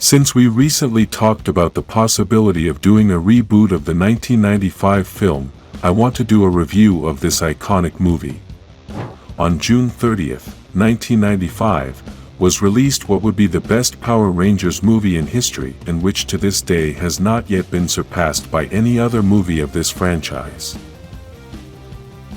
Since we recently talked about the possibility of doing a reboot of the 1995 film, I want to do a review of this iconic movie. On June 30th, 1995, was released what would be the best Power Rangers movie in history and which to this day has not yet been surpassed by any other movie of this franchise.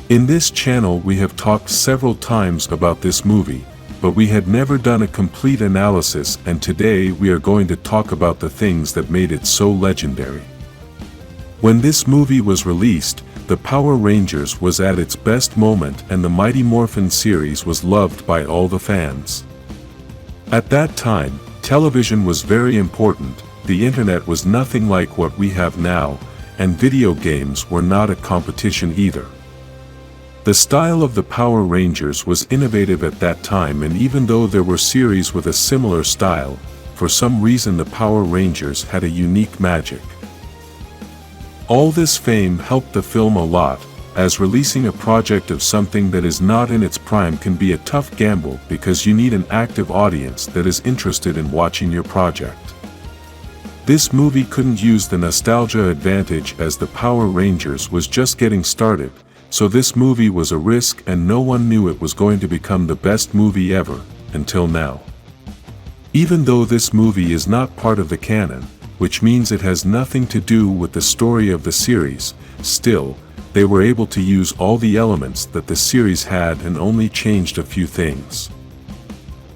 In this channel we have talked several times about this movie, but we had never done a complete analysis, and today we are going to talk about the things that made it so legendary. When this movie was released, the Power Rangers was at its best moment and the Mighty Morphin series was loved by all the fans. At that time, television was very important, the internet was nothing like what we have now, and video games were not a competition either. The style of the Power Rangers was innovative at that time, and even though there were series with a similar style, for some reason the Power Rangers had a unique magic. All this fame helped the film a lot, as releasing a project of something that is not in its prime can be a tough gamble because you need an active audience that is interested in watching your project. This movie couldn't use the nostalgia advantage as the Power Rangers was just getting started, so this movie was a risk and no one knew it was going to become the best movie ever, until now. Even though this movie is not part of the canon, which means it has nothing to do with the story of the series, still, they were able to use all the elements that the series had and only changed a few things.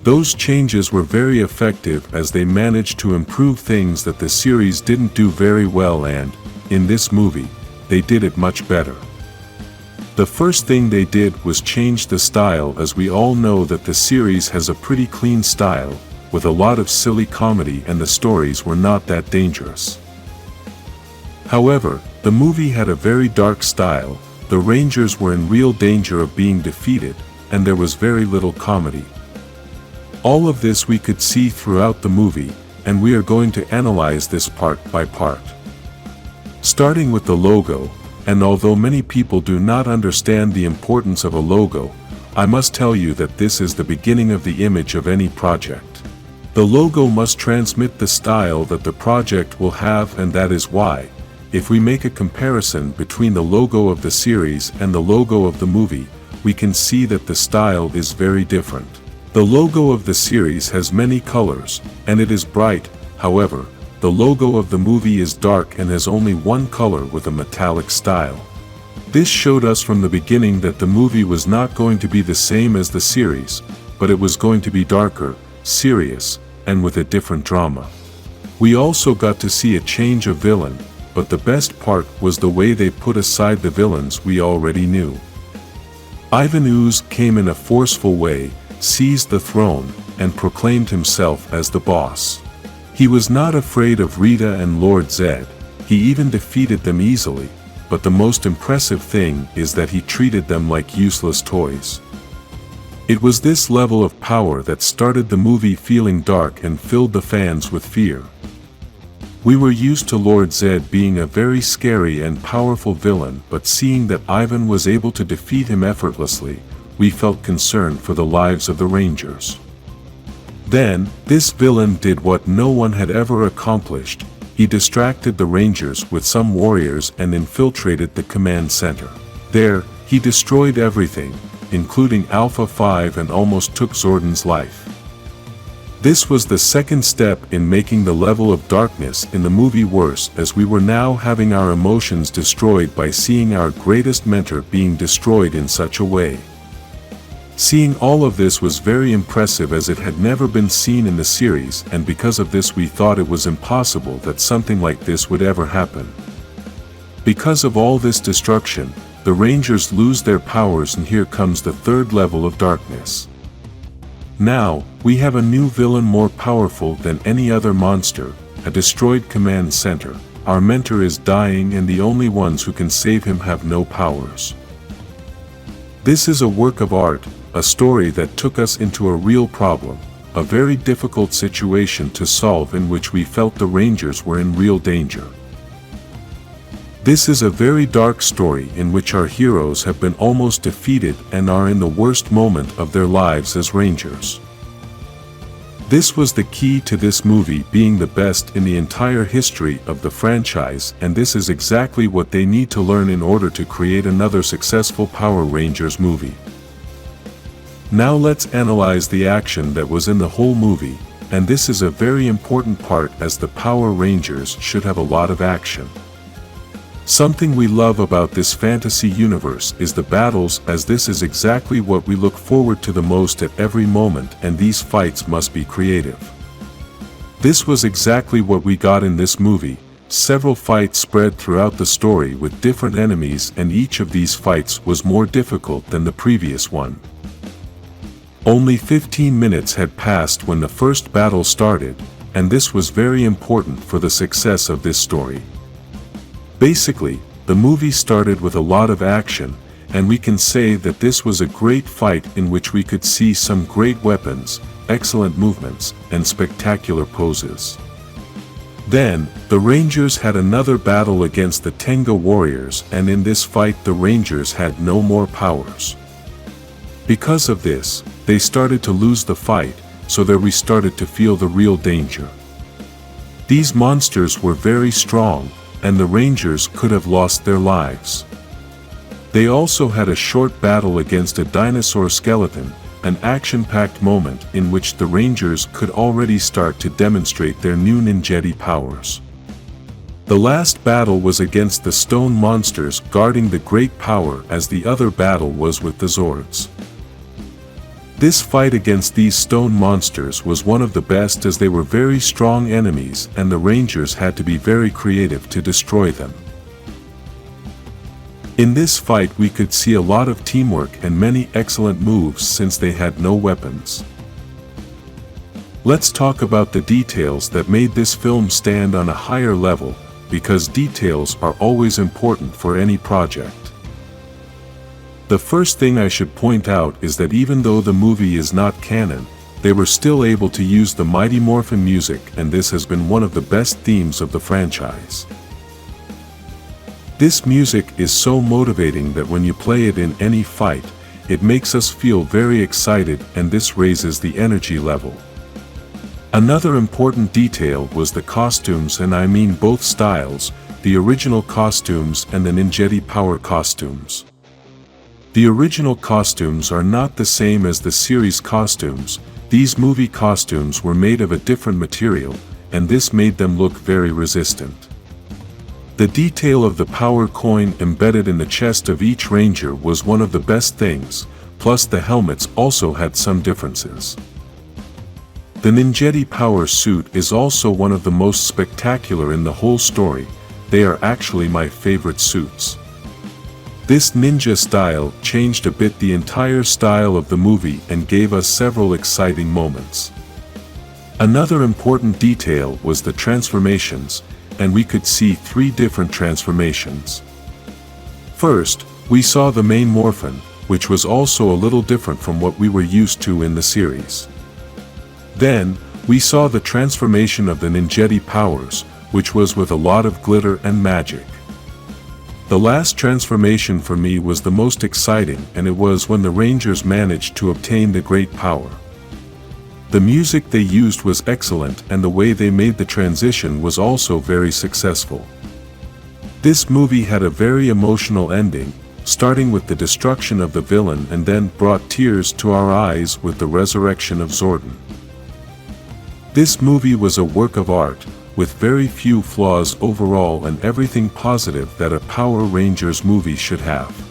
Those changes were very effective as they managed to improve things that the series didn't do very well, and, in this movie, they did it much better. The first thing they did was change the style, as we all know that the series has a pretty clean style, with a lot of silly comedy and the stories were not that dangerous. However, the movie had a very dark style, the Rangers were in real danger of being defeated, and there was very little comedy. All of this we could see throughout the movie, and we are going to analyze this part by part. Starting with the logo, and although many people do not understand the importance of a logo, I must tell you that this is the beginning of the image of any project. The logo must transmit the style that the project will have, and that is why, if we make a comparison between the logo of the series and the logo of the movie, we can see that the style is very different. The logo of the series has many colors, and it is bright, however, the logo of the movie is dark and has only one color with a metallic style. This showed us from the beginning that the movie was not going to be the same as the series, but it was going to be darker, serious, and with a different drama. We also got to see a change of villain, but the best part was the way they put aside the villains we already knew. Ivan Ooze came in a forceful way, seized the throne, and proclaimed himself as the boss. He was not afraid of Rita and Lord Zed, he even defeated them easily, but the most impressive thing is that he treated them like useless toys. It was this level of power that started the movie feeling dark and filled the fans with fear. We were used to Lord Zed being a very scary and powerful villain, but seeing that Ivan was able to defeat him effortlessly, we felt concerned for the lives of the Rangers. Then, this villain did what no one had ever accomplished. He distracted the Rangers with some warriors and infiltrated the command center. There, he destroyed everything, including Alpha 5, and almost took Zordon's life. This was the second step in making the level of darkness in the movie worse, as we were now having our emotions destroyed by seeing our greatest mentor being destroyed in such a way. Seeing all of this was very impressive, as it had never been seen in the series, and because of this we thought it was impossible that something like this would ever happen. Because of all this destruction, the Rangers lose their powers, and here comes the third level of darkness. Now, we have a new villain more powerful than any other monster, a destroyed command center. Our mentor is dying and the only ones who can save him have no powers. This is a work of art, a story that took us into a real problem, a very difficult situation to solve in which we felt the Rangers were in real danger. This is a very dark story in which our heroes have been almost defeated and are in the worst moment of their lives as Rangers. This was the key to this movie being the best in the entire history of the franchise, and this is exactly what they need to learn in order to create another successful Power Rangers movie. Now let's analyze the action that was in the whole movie, and this is a very important part as the Power Rangers should have a lot of action. Something we love about this fantasy universe is the battles, as this is exactly what we look forward to the most at every moment, and these fights must be creative. This was exactly what we got in this movie, several fights spread throughout the story with different enemies, and each of these fights was more difficult than the previous one. Only 15 minutes had passed when the first battle started, and this was very important for the success of this story. Basically, the movie started with a lot of action, and we can say that this was a great fight in which we could see some great weapons, excellent movements, and spectacular poses. Then, the Rangers had another battle against the Tenga Warriors, and in this fight the Rangers had no more powers. Because of this, they started to lose the fight, so that we started to feel the real danger. These monsters were very strong, and the Rangers could have lost their lives. They also had a short battle against a dinosaur skeleton, an action-packed moment in which the Rangers could already start to demonstrate their new ninjetti powers. The last battle was against the stone monsters guarding the great power, as the other battle was with the Zords. This fight against these stone monsters was one of the best, as they were very strong enemies and the Rangers had to be very creative to destroy them. In this fight we could see a lot of teamwork and many excellent moves since they had no weapons. Let's talk about the details that made this film stand on a higher level, because details are always important for any project. The first thing I should point out is that even though the movie is not canon, they were still able to use the mighty Morphin music, and this has been one of the best themes of the franchise. This music is so motivating that when you play it in any fight, it makes us feel very excited, and this raises the energy level. Another important detail was the costumes, and I mean both styles, the original costumes and the ninjetti power costumes. The original costumes are not the same as the series costumes. These movie costumes were made of a different material, and this made them look very resistant. The detail of the power coin embedded in the chest of each ranger was one of the best things, plus the helmets also had some differences. The ninjetti power suit is also one of the most spectacular in the whole story. They are actually my favorite suits. This ninja style changed a bit the entire style of the movie and gave us several exciting moments. Another important detail was the transformations, and we could see 3 different transformations. First, we saw the main Morphin, which was also a little different from what we were used to in the series. Then, we saw the transformation of the ninjetti powers, which was with a lot of glitter and magic. The last transformation for me was the most exciting, and it was when the Rangers managed to obtain the great power. The music they used was excellent, and the way they made the transition was also very successful. This movie had a very emotional ending, starting with the destruction of the villain and then brought tears to our eyes with the resurrection of Zordon. This movie was a work of art, with very few flaws overall and everything positive that a Power Rangers movie should have.